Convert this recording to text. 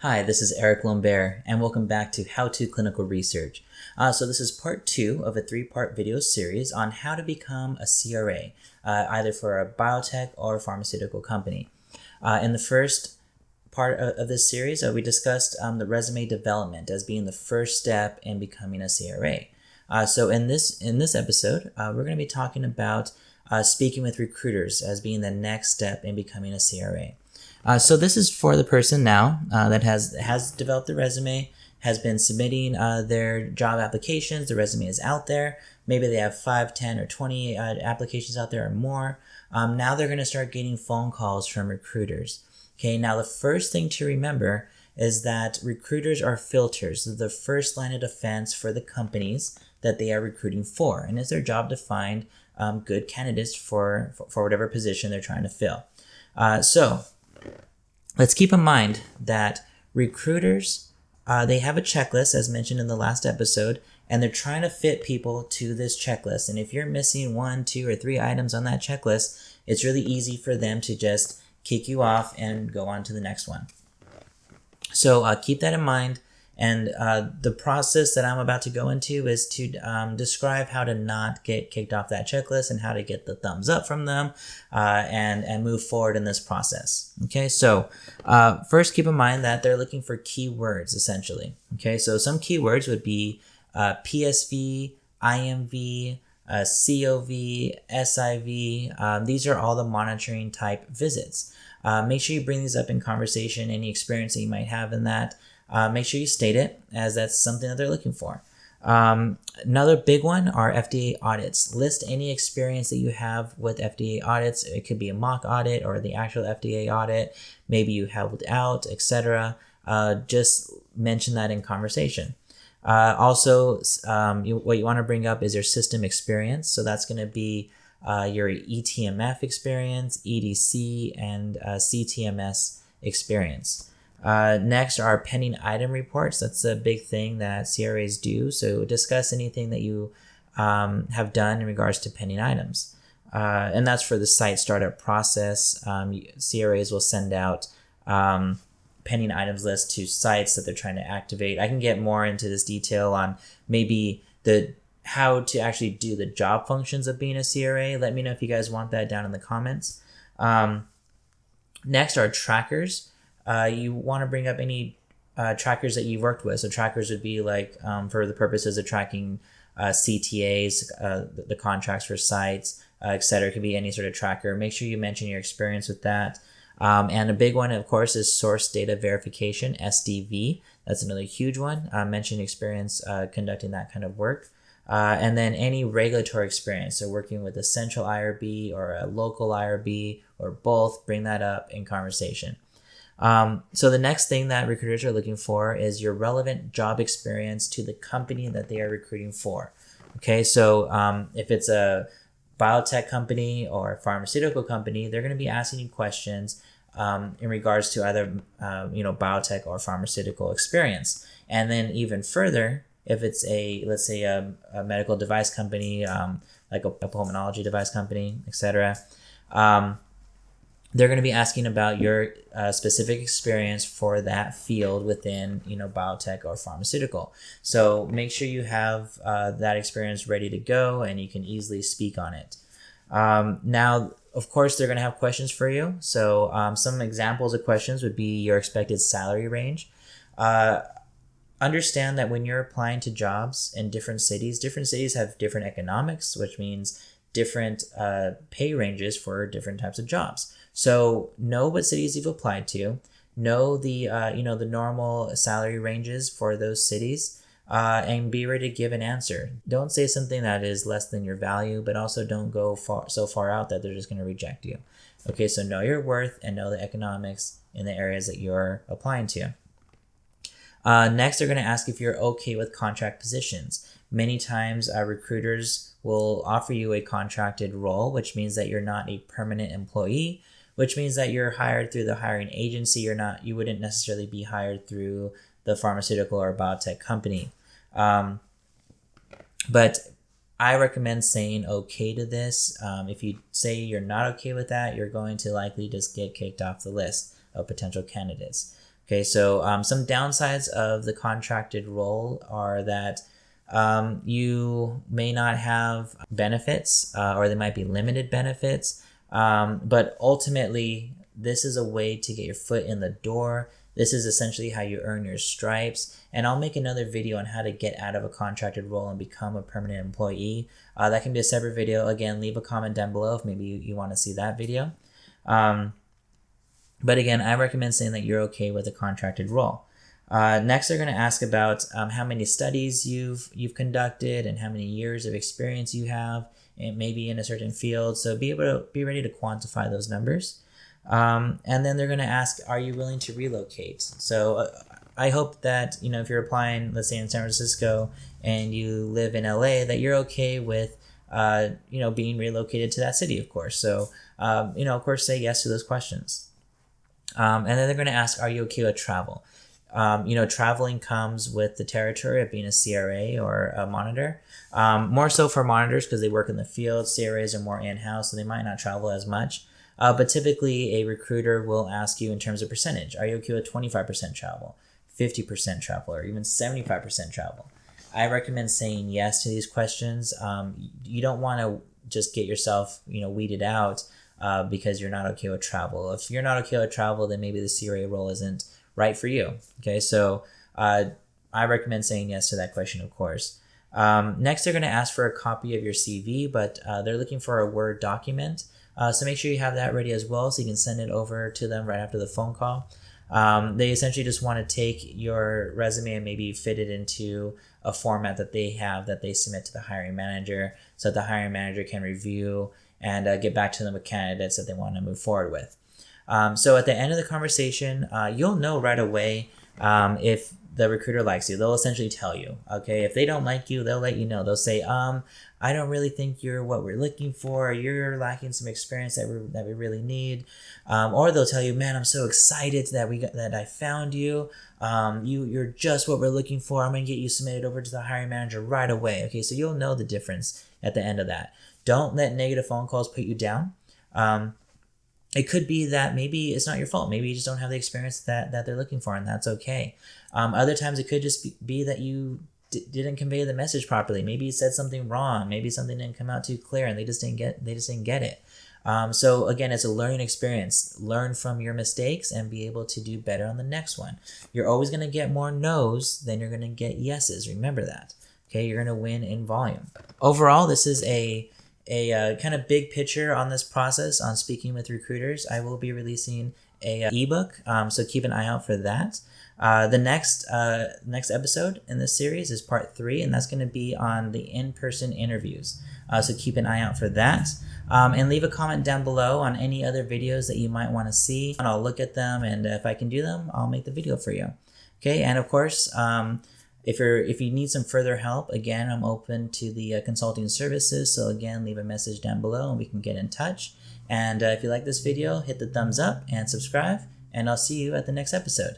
Hi, this is Eric Lombert, and welcome back to How to Clinical Research. So this is part 2 of a 3-part video series on how to become a CRA, either for a biotech or pharmaceutical company. In the first part of this series, we discussed the resume development as being the first step in becoming a CRA. So in this episode, we're going to be talking about speaking with recruiters as being the next step in becoming a CRA. So this is for the person now that has developed the resume, has been submitting their job applications. The resume is out there. Maybe they have 5, 10, or 20 applications out there or more. Now they're going to start getting phone calls from recruiters. Okay, now the first thing to remember is that recruiters are filters. They're the first line of defense for the companies that they are recruiting for. And it's their job to find good candidates for whatever position they're trying to fill. So let's keep in mind that recruiters, they have a checklist as mentioned in the last episode, and they're trying to fit people to this checklist. And if you're missing 1, 2, or 3 items on that checklist, it's really easy for them to just kick you off and go on to the next one. So keep that in mind. And the process that I'm about to go into is to describe how to not get kicked off that checklist and how to get the thumbs up from them and move forward in this process. Okay, so first keep in mind that they're looking for keywords essentially. Okay, so some keywords would be PSV, IMV, COV, SIV. These are all the monitoring type visits. Make sure you bring these up in conversation, any experience that you might have in that. Make sure you state it as that's something that they're looking for. Another big one are FDA audits. List any experience that you have with FDA audits. It could be a mock audit or the actual FDA audit. Maybe you helped out, etc. Just mention that in conversation. Also, what you want to bring up is your system experience. So that's going to be your eTMF experience, EDC, and CTMS experience. Next are pending item reports. That's a big thing that CRAs do. So discuss anything that you have done in regards to pending items. And that's for the site startup process. CRAs will send out pending items list to sites that they're trying to activate. I can get more into this detail on maybe how to actually do the job functions of being a CRA. Let me know if you guys want that down in the comments. Next are trackers. You want to bring up any trackers that you've worked with. So trackers would be like for the purposes of tracking CTAs, the contracts for sites, etc. It could be any sort of tracker. Make sure you mention your experience with that. And a big one, of course, is source data verification, SDV. That's another huge one. Mention experience conducting that kind of work. And then any regulatory experience. So working with a central IRB or a local IRB or both, bring that up in conversation. So the next thing that recruiters are looking for is your relevant job experience to the company that they are recruiting for. Okay, so if it's a biotech company or a pharmaceutical company, they're going to be asking you questions in regards to either biotech or pharmaceutical experience. And then even further, if it's let's say a medical device company, like a pulmonology device company, etc. They're going to be asking about your specific experience for that field within, biotech or pharmaceutical. So make sure you have that experience ready to go and you can easily speak on it. Now, of course, they're going to have questions for you. So some examples of questions would be your expected salary range. Understand that when you're applying to jobs in different cities have different economics, which means different pay ranges for different types of jobs. So know what cities you've applied to, know the the normal salary ranges for those cities, and be ready to give an answer. Don't say something that is less than your value, but also don't go so far out that they're just going to reject you. Okay, so know your worth and know the economics in the areas that you're applying to. Next, they're going to ask if you're okay with contract positions. Many times, recruiters will offer you a contracted role, which means that you're not a permanent employee, which means that you're hired through the hiring agency. You wouldn't necessarily be hired through the pharmaceutical or biotech company. But I recommend saying okay to this. If you say you're not okay with that, you're going to likely just get kicked off the list of potential candidates. Okay, so some downsides of the contracted role are that you may not have benefits, or they might be limited benefits, but ultimately this is a way to get your foot in the door. This is essentially how you earn your stripes, and I'll make another video on how to get out of a contracted role and become a permanent employee. That can be a separate video. Again, leave a comment down below if maybe you want to see that video. But again, I recommend saying that you're okay with a contracted role. Next, they're going to ask about how many studies you've conducted and how many years of experience you have, and maybe in a certain field. So be ready to quantify those numbers. And then they're going to ask, are you willing to relocate? So I hope that, if you're applying, let's say in San Francisco and you live in LA, that you're okay with, being relocated to that city, of course. So, of course, say yes to those questions. And then they're going to ask, are you okay with travel? Traveling comes with the territory of being a CRA or a monitor. More so for monitors because they work in the field. CRAs are more in-house, so they might not travel as much. But typically a recruiter will ask you in terms of percentage. Are you okay with 25% travel, 50% travel, or even 75% travel? I recommend saying yes to these questions. You don't want to just get yourself, weeded out because you're not okay with travel. If you're not okay with travel, then maybe the CRA role isn't right for you. Okay, so I recommend saying yes to that question, of course. Next, they're going to ask for a copy of your CV, but they're looking for a Word document. So make sure you have that ready as well so you can send it over to them right after the phone call. They essentially just want to take your resume and maybe fit it into a format that they have that they submit to the hiring manager so that the hiring manager can review and get back to them with candidates that they want to move forward with. So at the end of the conversation, you'll know right away if the recruiter likes you. They'll essentially tell you, okay? If they don't like you, they'll let you know. They'll say, I don't really think you're what we're looking for. You're lacking some experience that we really need. Or they'll tell you, man, I'm so excited that I found you. You're just what we're looking for. I'm going to get you submitted over to the hiring manager right away. Okay, so you'll know the difference at the end of that. Don't let negative phone calls put you down. It could be that maybe it's not your fault. Maybe you just don't have the experience that they're looking for, and that's okay. Other times it could just be that you didn't convey the message properly. Maybe you said something wrong. Maybe something didn't come out too clear, and they just didn't get it. So again, it's a learning experience. Learn from your mistakes and be able to do better on the next one. You're always going to get more no's than you're going to get yeses. Remember that. Okay, you're going to win in volume. Overall, this is a kind of big picture on this process on speaking with recruiters. I will be releasing a ebook, so keep an eye out for that. The next episode in this series is part 3, and that's going to be on the in-person interviews. So keep an eye out for that. And leave a comment down below on any other videos that you might want to see, and I'll look at them, and if I can do them, I'll make the video for you. Okay, and of course, if you need some further help, again, I'm open to the consulting services. So again, leave a message down below and we can get in touch. And if you like this video, hit the thumbs up and subscribe, and I'll see you at the next episode.